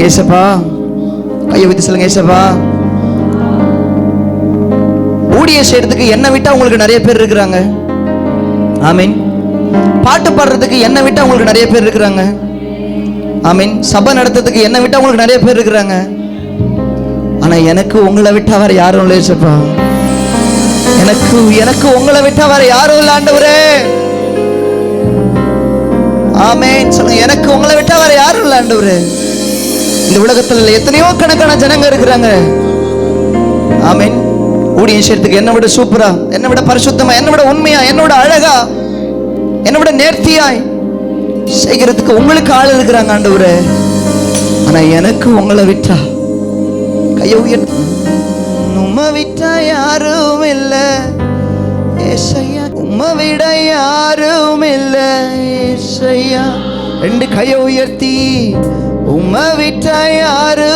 சொல்லுங்க ஏசப்பா, கையை வைத்து சொல்லுங்க ஏசப்பா. ஊழியம் செய்யறதுக்கு என்னை விட்டா உங்களுக்கு நிறைய பேர் இருக்கிறாங்க. ஆமீன். பாட்டு பாடுறதுக்கு என்னை விட்டா உங்களுக்கு நிறைய பேர் இருக்கிறாங்க. ஆமீன். சபை நடத்துறதுக்கு என்னை விட்டா உங்களுக்கு நிறைய பேர் இருக்கிறாங்க. ஆனா எனக்கு உங்களை விட்டா வேற யாரும் இல்லை ஏசப்பா. எனக்கு உங்களை விட்டா வேற யாரும் இல்லை ஆண்டவரே. ஆமீன் சொல்லுங்க. எனக்கு உங்களை விட்டா வேற யாரும் இல்லை ஆண்டவரே. இந்த உலகத்துல எத்தனையோ கணக்கான ஜனங்க இருக்கிறாங்க. ஆமீன். ஊழியம் செய்யறதுக்கு என்னை விட சூப்பரா, என்னை விட பரிசுத்தமா, என்னை விட உண்மையா, என்னை விட அழகா, என்னை விட நேர்த்தியாய் செய்கிறதுக்கு உங்களுக்கு ஆள் இருக்கிறாங்க ஆண்டவரே. ஆனா எனக்கு உங்களை விட்டா, கையை உயர்த்தி, உம்மை விட்டா யாரும் இல்ல ஏசையா, உம்மை விட யாரும் இல்ல ஏசையா. ரெண்டு கையை உயர்த்தி, உம்மை விட்டா யாரும்